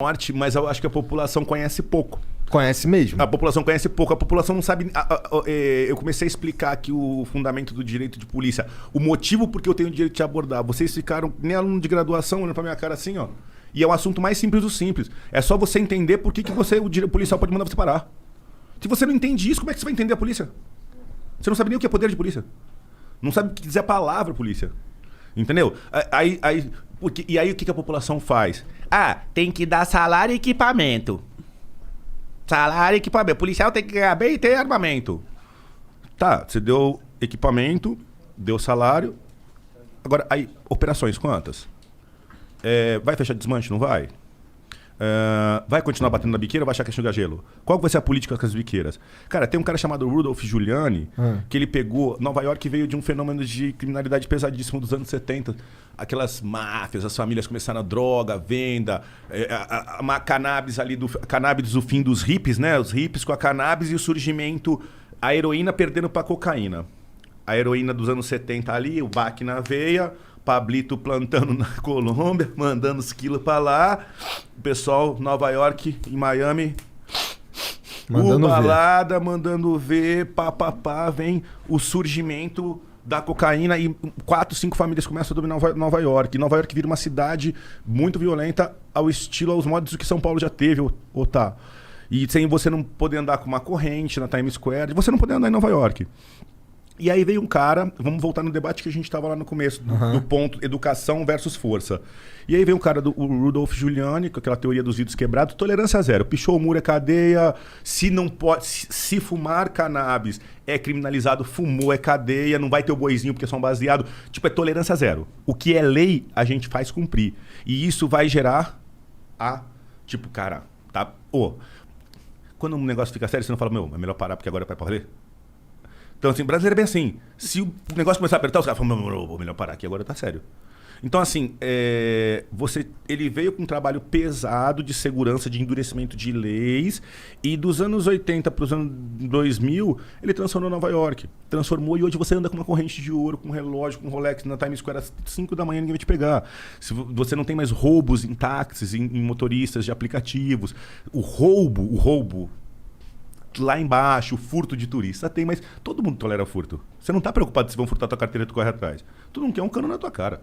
morte, mas eu acho que a população conhece pouco. Conhece mesmo? A população conhece pouco, a população não sabe... Eu comecei a explicar aqui o fundamento do direito de polícia. O motivo por que eu tenho o direito de te abordar. Vocês ficaram, nem aluno de graduação, olhando pra minha cara assim, ó. E é um assunto mais simples do simples. É só você entender por que o policial pode mandar você parar. Se você não entende isso, como é que você vai entender a polícia? Você não sabe nem o que é poder de polícia. Não sabe o que dizer a palavra polícia. Entendeu? E aí o que a população faz? Ah, tem que dar salário e equipamento. Salário e equipamento. O policial tem que ganhar bem e ter armamento. Tá, você deu equipamento, deu salário. Agora, aí, operações quantas? Vai fechar desmanche, não vai? Vai continuar batendo na biqueira ou vai achar que é enxugar gelo? Qual vai ser a política com as biqueiras? Cara, tem um cara chamado Rudolph Giuliani, que ele pegou... Nova York veio de um fenômeno de criminalidade pesadíssimo dos anos 70. Aquelas máfias, as famílias começaram a droga, venda, a cannabis ali, cannabis do fim dos hippies, né? Os hippies com a cannabis e o surgimento, a heroína perdendo pra cocaína. A heroína dos anos 70 ali, o baque na veia... Pablito plantando na Colômbia, mandando os quilos pra lá. O pessoal, Nova York e Miami, balada, mandando ver, pá, vem o surgimento da cocaína e 4, 5 famílias começam a dominar Nova York. Nova York vira uma cidade muito violenta ao estilo, aos modos que São Paulo já teve, ou tá. E sem você não poder andar com uma corrente na Times Square, você não poder andar em Nova York. E aí veio um cara, vamos voltar no debate que a gente estava lá no começo, do ponto educação versus força. E aí veio um cara, o Rudolph Giuliani, com aquela teoria dos vidros quebrados, tolerância zero. Pichou o muro é cadeia, se fumar cannabis é criminalizado, fumou é cadeia, não vai ter o boizinho porque é só um baseado. Tipo, é tolerância zero. O que é lei, a gente faz cumprir. E isso vai gerar tipo, cara, tá... Quando um negócio fica sério, você não fala, é melhor parar porque agora vai pra valer? Então, assim, brasileiro é bem assim. Se o negócio começar a apertar, os caras falam, melhor parar aqui, agora tá sério. Então, assim, ele veio com um trabalho pesado de segurança, de endurecimento de leis, e dos anos 80 para os anos 2000, ele transformou Nova York. Transformou, e hoje você anda com uma corrente de ouro, com um relógio, com um Rolex na Times Square às 5 da manhã, ninguém vai te pegar. Se você não tem mais roubos em táxis, em motoristas de aplicativos. O roubo lá embaixo, o furto de turista tem, mas todo mundo tolera furto. Você não tá preocupado se vão furtar tua carteira e tu corre atrás. Tu não quer um cano na tua cara.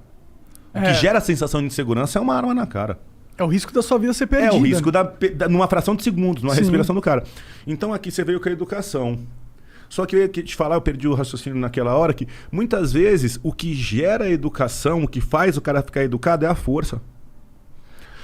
O que gera a sensação de insegurança é uma arma na cara. É o risco da sua vida ser perdida. É o risco numa fração de segundos, numa respiração do cara. Então aqui você veio com a educação. Só que eu ia te falar, eu perdi o raciocínio naquela hora, que muitas vezes o que gera a educação, o que faz o cara ficar educado é a força.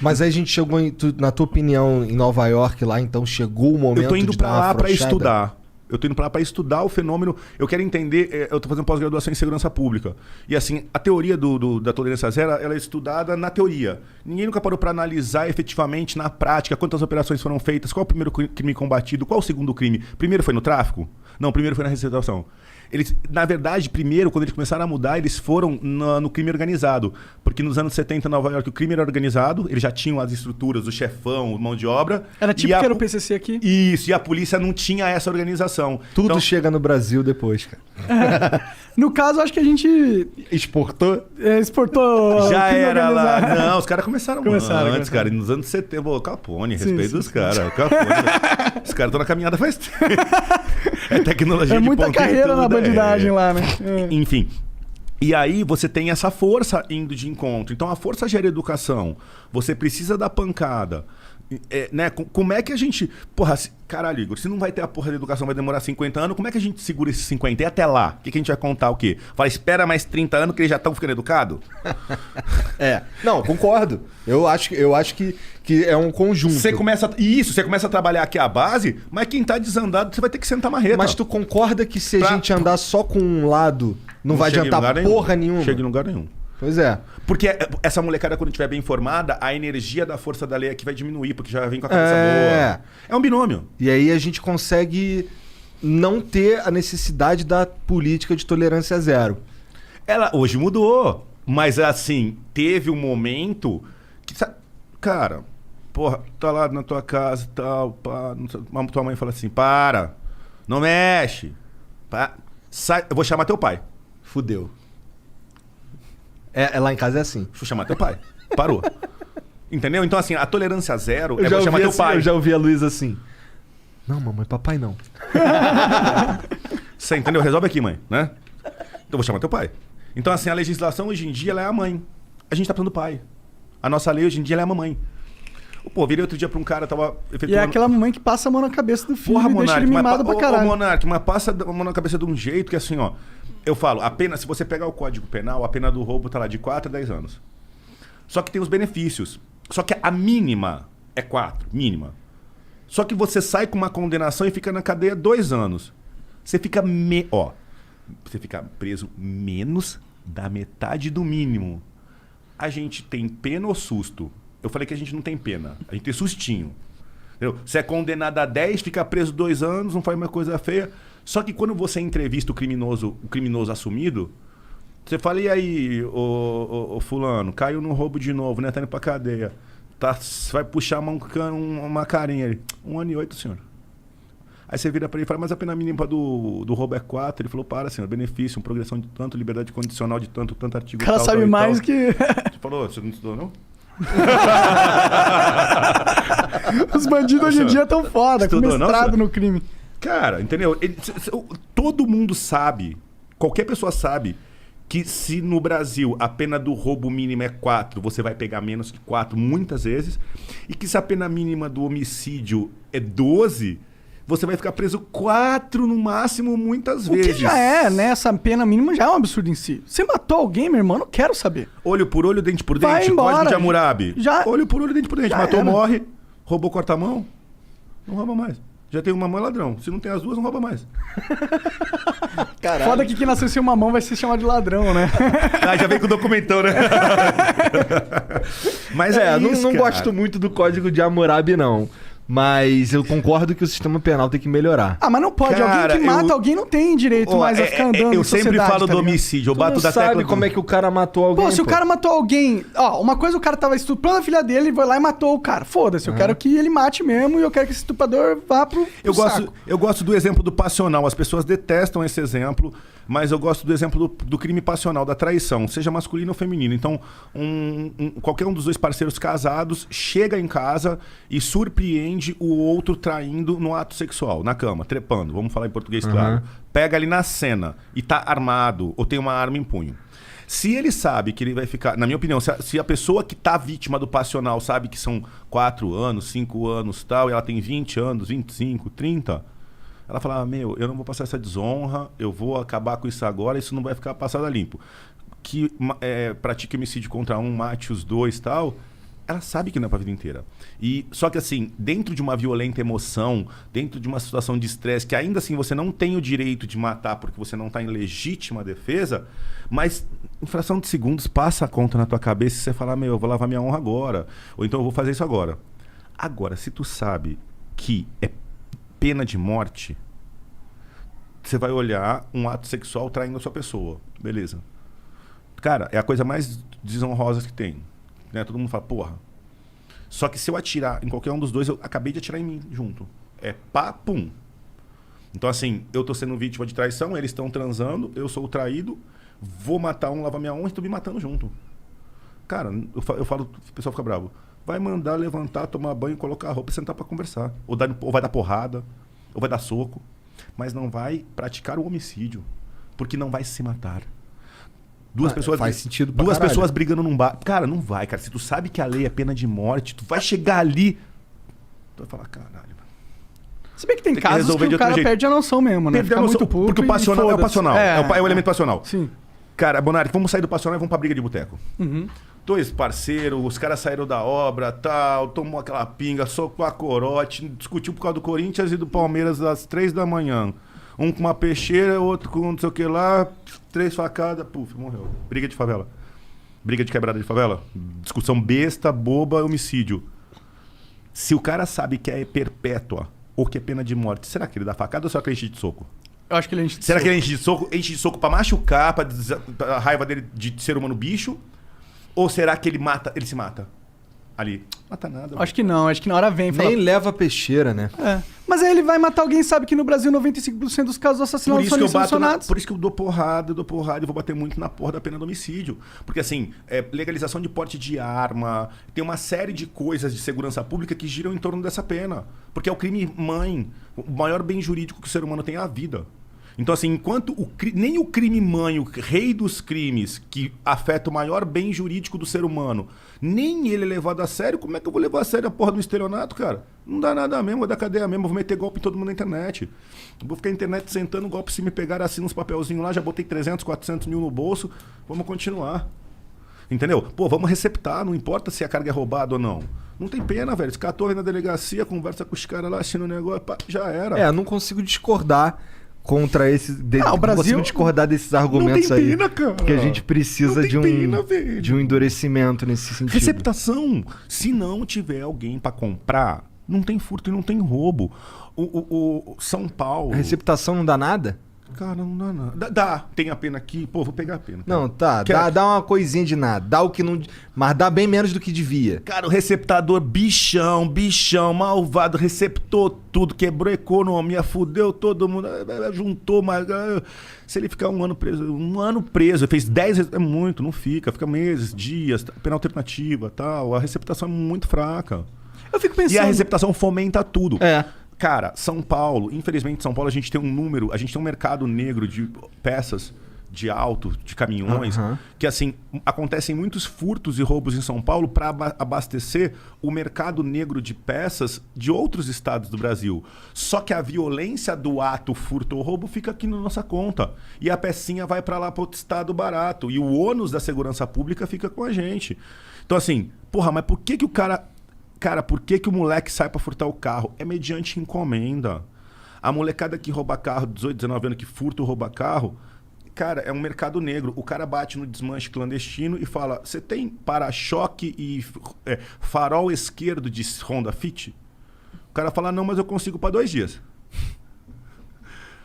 Mas aí a gente chegou, na tua opinião, em Nova York lá, então chegou o momento de dar uma afrouxada? Eu tô indo pra lá pra estudar. Eu tô indo pra lá pra estudar o fenômeno. Eu quero entender, eu tô fazendo pós-graduação em segurança pública. E assim, a teoria da tolerância zero, ela é estudada na teoria. Ninguém nunca parou pra analisar efetivamente, na prática, quantas operações foram feitas, qual o primeiro crime combatido, qual o segundo crime. Primeiro foi no tráfico? Não, primeiro foi na receptação. Eles, na verdade, primeiro, quando eles começaram a mudar, eles foram no crime organizado. Porque nos anos 70, em Nova York, o crime era organizado, eles já tinham as estruturas, o chefão, mão de obra. Era tipo que era o PCC aqui? Isso, e a polícia não tinha essa organização. Tudo chega no Brasil depois, cara. No caso, acho que a gente... Exportou? Exportou... Já era lá. Não, os caras começaram antes, cara. Nos anos 70, Capone, respeito dos caras. Capone. Os caras estão na caminhada faz tempo. É tecnologia de muita carreira na bandidagem lá, né? Enfim. E aí você tem essa força indo de encontro. Então a força gera educação. Você precisa da pancada. Né? Como é que a gente... Porra, caralho, Igor, se não vai ter a porra da educação, vai demorar 50 anos, como é que a gente segura esses 50? E até lá? O que a gente vai contar o quê? Fala, espera mais 30 anos que eles já estão ficando educados? Não, concordo. Eu acho que é um conjunto. Você começa a trabalhar aqui a base, mas quem tá desandado, você vai ter que sentar marreta. Mas tu concorda que se a gente andar só com um lado, não vai adiantar porra nenhuma? Chega em lugar nenhum. Pois é. Porque essa molecada, quando estiver bem formada, a energia da força da lei aqui vai diminuir, porque já vem com a cabeça boa. É um binômio. E aí a gente consegue não ter a necessidade da política de tolerância zero. Ela hoje mudou, mas assim, teve um momento que... Cara, porra, tá lá na tua casa e tal, pá, tua mãe fala assim, para, não mexe, sai, eu vou chamar teu pai. Fudeu. Lá em casa é assim. Deixa eu chamar teu pai. Parou. Entendeu? Então, assim, a tolerância zero Eu é já você chamar ouvi teu assim, pai. eu já ouvi a Luísa assim. Não, mamãe, papai não. Você entendeu? Resolve aqui, mãe, né? Então eu vou chamar teu pai. Então, assim, a legislação hoje em dia ela é a mãe. A gente tá falando do pai. A nossa lei hoje em dia ela é a mamãe. Pô, virei outro dia pra um cara, tava efetuando... E é aquela mãe que passa a mão na cabeça do filho Porra, e deixa ele mimado pra caralho. Monark, mas passa a mão na cabeça de um jeito que assim, ó... Eu falo, a pena, se você pegar o Código Penal, a pena do roubo tá lá de 4 a 10 anos. Só que tem os benefícios. Só que a mínima é 4, mínima. Só que você sai com uma condenação e fica na cadeia 2 anos. Você fica você fica preso menos da metade do mínimo. A gente tem pena ou susto? Eu falei que a gente não tem pena. A gente tem sustinho. Entendeu? Você é condenado a 10, fica preso 2 anos, não faz uma coisa feia. Só que quando você entrevista o criminoso assumido, você fala, e aí, ô fulano, caiu no roubo de novo, né? Tá indo pra cadeia. Tá, vai puxar uma carinha ali. 1 ano e 8, senhor. Aí você vira pra ele e fala, mas a pena mínima do roubo é 4. Ele falou, para, senhor, benefício, progressão de tanto, liberdade condicional de tanto artigo. O cara sabe mais que... Você falou, você não estudou, não? Os bandidos hoje em dia tão foda, com Estudou, mestrado não, no crime. Cara, entendeu? Todo mundo sabe, qualquer pessoa sabe, que se no Brasil a pena do roubo mínimo é 4, você vai pegar menos que 4 muitas vezes, e que se a pena mínima do homicídio é 12, você vai ficar preso 4 no máximo muitas vezes. O que já é, né? Essa pena mínima já é um absurdo em si. Você matou alguém, meu irmão? Não quero saber. Olho por olho, dente por Vai dente, embora. Código de Hammurabi. Já- Olho por olho, dente por dente. Já Matou, era. morre. Roubou, corta a mão. Não rouba mais. Já tem uma mão, é ladrão. Se não tem as duas, não rouba mais. Foda que quem nasceu sem uma mão vai ser chamado de ladrão, né? Ah, já vem com o documentão, né? Mas Não isso, cara. gosto muito do Código de Hammurabi, não. Mas eu concordo que o sistema penal tem que melhorar. Ah, mas não pode. Cara, alguém que mata alguém não tem direito mais a ficar andando eu em sempre sociedade, falo tá do ligado? homicídio. Eu Tu bato não da sabe tecla como é que o cara matou alguém, Pô, se o cara matou alguém... Ó, uma coisa o cara tava estuprando a filha dele, ele foi lá e matou o cara. Foda-se, eu quero que ele mate mesmo e eu quero que esse estuprador vá pro saco. Eu gosto do exemplo do passional. As pessoas detestam esse exemplo, mas eu gosto do exemplo do crime passional, da traição, seja masculino ou feminino. Então, qualquer um dos dois parceiros casados chega em casa e surpreende o outro traindo no ato sexual, na cama, trepando. Vamos falar em português, claro. Pega ali na cena e tá armado ou tem uma arma em punho. Se ele sabe que ele vai ficar... Na minha opinião, se a pessoa que tá vítima do passional sabe que são 4 anos, 5 anos tal, e ela tem 20 anos, 25, 30... Ela fala, meu, eu não vou passar essa desonra, eu vou acabar com isso agora, isso não vai ficar passado a limpo. Que pratique homicídio contra um, mate os dois e tal, ela sabe que não é pra vida inteira. Só que assim, dentro de uma violenta emoção, dentro de uma situação de estresse, que ainda assim você não tem o direito de matar porque você não tá em legítima defesa, mas em fração de segundos passa a conta na tua cabeça e você fala, meu, eu vou lavar minha honra agora, ou então eu vou fazer isso agora. Agora, se tu sabe que é pena de morte, você vai olhar um ato sexual traindo a sua pessoa. Beleza. Cara, é a coisa mais desonrosa que tem. Né? Todo mundo fala, porra. Só que se eu atirar em qualquer um dos dois, eu acabei de atirar em mim junto. É pá, pum. Então assim, eu tô sendo vítima de traição, eles estão transando, eu sou o traído, vou matar um, lavar minha honra e tô me matando junto. Cara, eu falo, o pessoal fica bravo. Vai mandar levantar, tomar banho, colocar a roupa e sentar pra conversar. Ou vai dar porrada, ou vai dar soco. Mas não vai praticar o homicídio. Porque não vai se matar. Duas pessoas faz sentido pra duas caralho. pessoas brigando num bar. Cara, não vai, cara. Se tu sabe que a lei é pena de morte, tu vai chegar ali. Tu vai falar, caralho, mano. Se bem que tem Tem que casos resolver que de o outro cara jeito. perde a noção mesmo, né? Perdeu a Fica noção, muito puto porque o e passional é o foda-se. passional. É o elemento passional. Sim. Cara, Bonari, vamos sair do passional e vamos pra briga de boteco. Uhum. 2 parceiros, os caras saíram da obra, tal, tomou aquela pinga, socou a corote, discutiu por causa do Corinthians e do Palmeiras às 3 da manhã. Um com uma peixeira, outro com não sei o que lá, 3 facadas, puf, morreu. Briga de favela. Briga de quebrada de favela. Discussão besta, boba, homicídio. Se o cara sabe que é perpétua ou que é pena de morte, será que ele dá facada ou será que ele enche de soco? Eu acho que ele enche de Será soco. que ele enche de soco pra machucar, pra raiva dele de ser humano bicho? Ou será que ele se mata? Ali. Mata nada. Acho que não, acho que na hora vem e fala... Nem leva peixeira, né? É. Mas aí ele vai matar alguém, sabe que no Brasil 95% dos casos assassinados são solucionados. Por isso que eu dou porrada e vou bater muito na porra da pena do homicídio. Porque assim, legalização de porte de arma, tem uma série de coisas de segurança pública que giram em torno dessa pena. Porque é o crime mãe, o maior bem jurídico que o ser humano tem é a vida. Então, assim, enquanto nem o crime mãe, o rei dos crimes, que afeta o maior bem jurídico do ser humano, nem ele é levado a sério, como é que eu vou levar a sério a porra do estelionato, cara? Não dá nada mesmo, vou dar cadeia mesmo, vou meter golpe em todo mundo na internet. Vou ficar na internet sentando golpe, se me pegar assim uns papelzinhos lá, já botei 300, 400 mil no bolso, vamos continuar. Entendeu? Pô, vamos receptar, não importa se a carga é roubada ou não. Não tem pena, velho. Esse 14 na delegacia, conversa com os caras lá, assistindo o negócio, pá, já era. Não consigo discordar contra esses... o não Brasil consigo discordar desses argumentos não tem aí. pena, cara. Que a gente precisa de um endurecimento nesse sentido. Receptação. Se não tiver alguém pra comprar, não tem furto e não tem roubo. O São Paulo... A receptação não dá nada? Cara, não dá nada. Dá. Tem a pena aqui. Pô, vou pegar a pena. Cara. Não, tá. Dá uma coisinha de nada. Dá o que não... Mas dá bem menos do que devia. Cara, o receptador bichão, malvado, receptou tudo, quebrou a economia, fudeu todo mundo, juntou, mas... Se ele ficar um ano preso, ele fez 10... É muito, não fica meses, dias, pena alternativa, tal. A receptação é muito fraca. Eu fico pensando... E a receptação fomenta tudo. É. Cara, São Paulo, infelizmente São Paulo a gente tem um mercado negro de peças de auto, de caminhões, que assim, acontecem muitos furtos e roubos em São Paulo para abastecer o mercado negro de peças de outros estados do Brasil. Só que a violência do ato, furto ou roubo fica aqui na nossa conta. E a pecinha vai para lá para outro estado barato. E o ônus da segurança pública fica com a gente. Então assim, porra, mas por que o cara... Cara, por que o moleque sai pra furtar o carro? É mediante encomenda. A molecada que rouba carro, 18, 19 anos, que furta ou rouba carro, cara, é um mercado negro. O cara bate no desmanche clandestino e fala, você tem para-choque e farol esquerdo de Honda Fit? O cara fala, não, mas eu consigo pra 2 dias.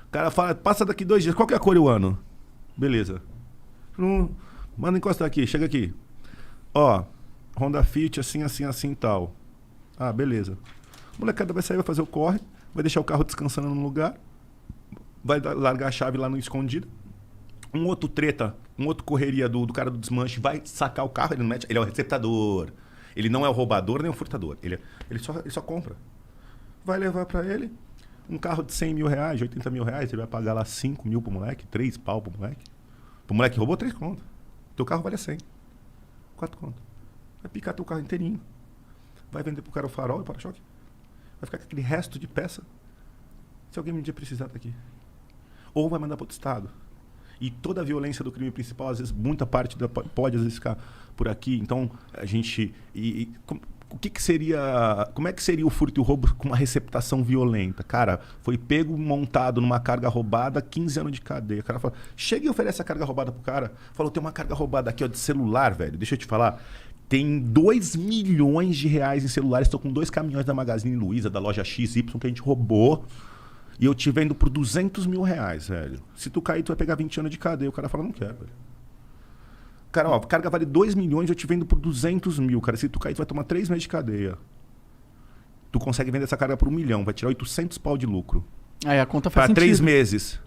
O cara fala, passa daqui 2 dias, qual que é a cor e o ano? Beleza. Manda encostar aqui, chega aqui. Ó, Honda Fit, assim, assim, assim e tal. Ah, beleza. A molecada vai sair, vai fazer o corre, vai deixar o carro descansando num lugar, vai largar a chave lá no escondido. Um outro correria do cara do desmanche vai sacar o carro, ele não mete, ele é o receptador. Ele não é o roubador nem o furtador. Ele só compra. Vai levar pra ele um carro de 100 mil reais, de 80 mil reais, ele vai pagar lá 5 mil pro moleque, 3 pau pro moleque. Pro moleque que roubou 3 conto. Teu carro vale 100. 4 conto. Vai picar teu carro inteirinho. Vai vender pro cara o farol e o para-choque. Vai ficar com aquele resto de peça. Se alguém um dia precisar daqui. Ou vai mandar para outro estado. E toda a violência do crime principal, às vezes, muita parte pode às vezes ficar por aqui. Então, a gente... Como é que seria o furto e o roubo com uma receptação violenta? Cara, foi pego, montado numa carga roubada, 15 anos de cadeia. O cara fala, chega e oferece a carga roubada pro cara. Falou, tem uma carga roubada aqui, ó, de celular, velho. Deixa eu te falar. Tem 2 milhões de reais em celulares. Estou com 2 caminhões da Magazine Luiza, da loja XY, que a gente roubou. E eu te vendo por 200 mil reais, velho. Se tu cair, tu vai pegar 20 anos de cadeia. O cara fala, não quero, velho. Cara, ó, a carga vale 2 milhões, eu te vendo por 200 mil. Cara, se tu cair, tu vai tomar 3 meses de cadeia. Tu consegue vender essa carga por 1 milhão. Vai tirar 800 pau de lucro. Aí a conta faz sentido. Pra 3 sentido. meses.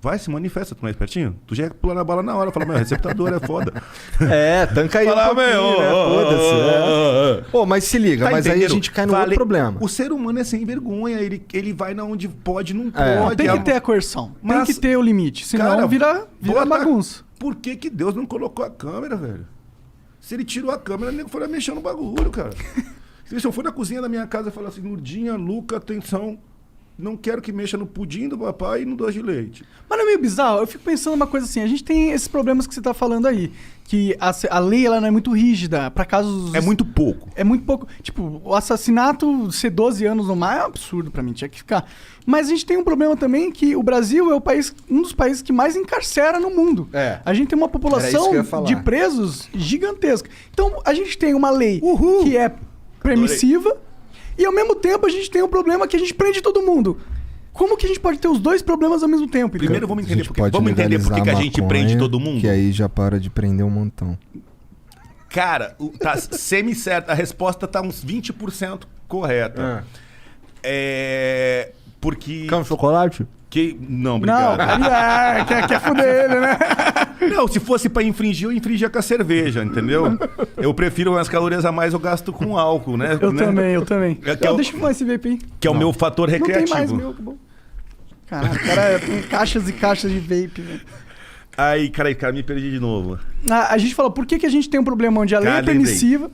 Vai, se manifesta, tu não é espertinho? Tu já ia pular na bala na hora, fala, meu, receptador é foda. Tanca aí fala, um pouquinho, né? Foda-se. Pô, mas se liga, Tá mas entendendo? aí a gente cai no outro problema. O ser humano é sem vergonha, ele vai na onde pode, não Não, pode. tem que ter a coerção, tem que ter o limite, senão cara, vira bagunça. Por que Deus não colocou a câmera, velho? Se ele tirou a câmera, ele foi lá mexer no bagulho, cara. Se eu for na cozinha da minha casa e falar assim, Nurdinha, Luca, atenção... Não quero que mexa no pudim do papai e no doce de leite. Mas não é meio bizarro? Eu fico pensando uma coisa assim, a gente tem esses problemas que você tá falando aí, que a lei ela não é muito rígida, para casos... É muito pouco. É muito pouco. Tipo, o assassinato ser 12 anos no mar é um absurdo pra mim, tinha que ficar. Mas a gente tem um problema também que o Brasil é um dos países que mais encarcera no mundo. É. A gente tem uma população de presos gigantesca. Então, a gente tem uma lei que é permissiva, e ao mesmo tempo a gente tem um problema que a gente prende todo mundo. Como que a gente pode ter os dois problemas ao mesmo tempo? Primeiro vamos entender por que a gente prende todo mundo. Que aí já para de prender um montão. Cara, tá semi-certo. A resposta tá uns 20% correta. Porque... Quer um chocolate? Não, obrigado. Não, quer fuder ele, né? Não, se fosse pra infringir, eu infringia com a cerveja, entendeu? Eu prefiro umas calorias a mais, eu gasto com álcool, né? Eu também. Deixa eu fumar esse vape aí. Que é o meu fator recreativo. Não tem mais meu, que bom. Caralho, cara, tem caixas e caixas de vape, velho. Aí, cara, me perdi de novo. A gente falou, por que a gente tem um problema onde a lei é permissiva...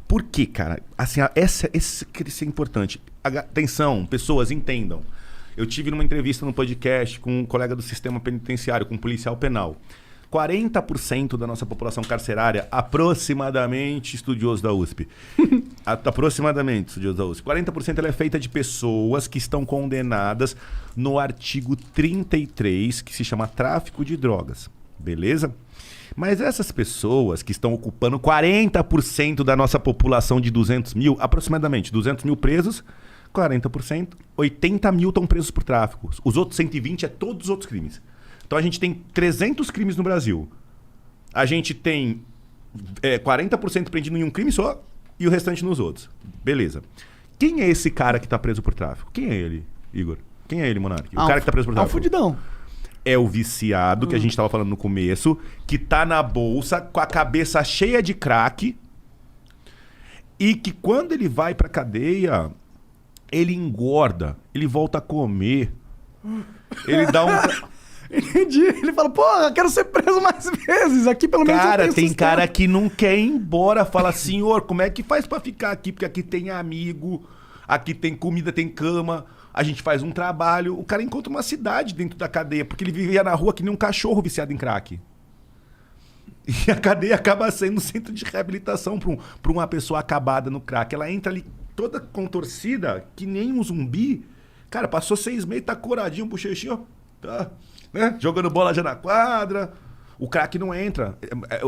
Por que, cara? Assim, esse é importante. Atenção, pessoas, entendam. Eu tive numa entrevista no podcast com um colega do sistema penitenciário, com um policial penal. 40% da nossa população carcerária, aproximadamente estudioso da USP. Aproximadamente estudioso da USP. 40% ela é feita de pessoas que estão condenadas no artigo 33, que se chama tráfico de drogas. Beleza? Mas essas pessoas que estão ocupando 40% da nossa população de 200 mil, aproximadamente 200 mil presos, 40%, 80 mil estão presos por tráfico. Os outros 120 é todos os outros crimes. Então a gente tem 300 crimes no Brasil. A gente tem 40% prendido em um crime só e o restante nos outros. Beleza. Quem é esse cara que está preso por tráfico? Quem é ele, Igor? Quem é ele, Monark? O cara que está preso por tráfico. É um fudidão. É o viciado, que a gente estava falando no começo, que tá na bolsa com a cabeça cheia de crack e que quando ele vai pra cadeia, ele engorda, ele volta a comer, ele dá um... Entendi. Ele fala, porra, quero ser preso mais vezes. Aqui pelo menos eu tenho tem sustento. cara que não quer ir embora. Fala, senhor, como é que faz pra ficar aqui? Porque aqui tem amigo, aqui tem comida, tem cama. A gente faz um trabalho. O cara encontra uma cidade dentro da cadeia, porque ele vivia na rua que nem um cachorro viciado em crack. E a cadeia acaba sendo um centro de reabilitação pra uma pessoa acabada no crack. Ela entra ali toda contorcida, que nem um zumbi. Cara, passou 6 meses, tá coradinho, bochechinho, ó. Tá... Né? Jogando bola já na quadra. O crack não entra.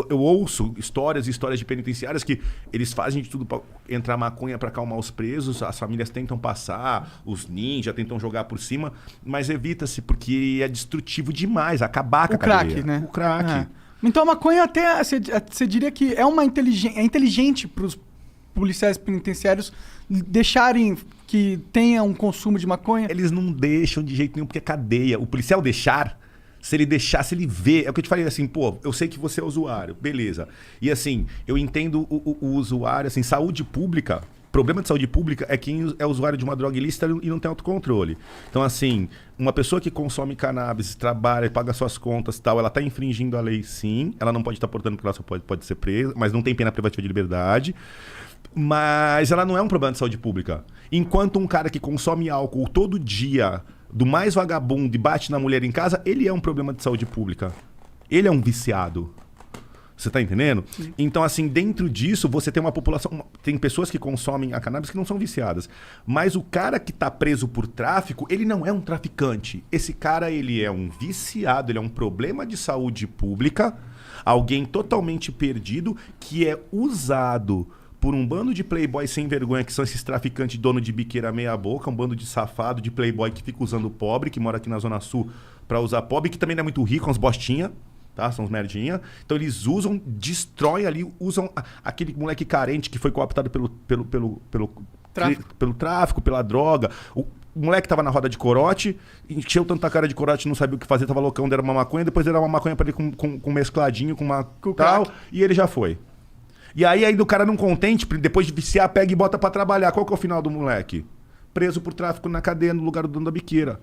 Eu ouço histórias e histórias de penitenciárias que eles fazem de tudo pra entrar maconha pra acalmar os presos, as famílias tentam passar, os ninjas tentam jogar por cima, mas evita-se porque é destrutivo demais, acabar com a cadeia. Crack, né? O crack. Então a maconha até, você diria que é inteligente pros policiais penitenciários deixarem que tenha um consumo de maconha? Eles não deixam de jeito nenhum, porque é cadeia. O policial deixar, se ele deixar, se ele vê... É o que eu te falei, assim, pô, eu sei que você é usuário, beleza. E assim, eu entendo o usuário, assim, saúde pública... Problema de saúde pública é quem é usuário de uma droga ilícita e não tem autocontrole. Então, assim, uma pessoa que consome cannabis, trabalha, paga suas contas e tal, ela está infringindo a lei, sim. Ela não pode estar portando porque ela só pode ser presa, mas não tem pena privativa de liberdade. Mas ela não é um problema de saúde pública. Enquanto um cara que consome álcool todo dia, do mais vagabundo e bate na mulher em casa, ele é um problema de saúde pública. Ele é um viciado. Você tá entendendo? Sim. Então, assim, dentro disso, você tem uma população... Tem pessoas que consomem a cannabis que não são viciadas. Mas o cara que tá preso por tráfico, ele não é um traficante. Esse cara, ele é um viciado, ele é um problema de saúde pública, alguém totalmente perdido, que é usado por um bando de playboy sem vergonha, que são esses traficantes dono de biqueira meia boca, um bando de safado, de playboy que fica usando pobre, que mora aqui na Zona Sul pra usar pobre, que também não é muito rico, uns bostinha. Tá? São uns merdinha. Então eles usam, destroem ali, usam aquele moleque carente que foi cooptado pelo tráfico, pela droga. O moleque tava na roda de corote, encheu tanta cara de corote, não sabia o que fazer, tava loucão, deram uma maconha, depois deram uma maconha pra ele com mescladinho, com uma tal, e ele já foi. E aí do cara não contente, depois de viciar, pega e bota pra trabalhar. Qual que é o final do moleque? Preso por tráfico na cadeia, no lugar do dono da biqueira.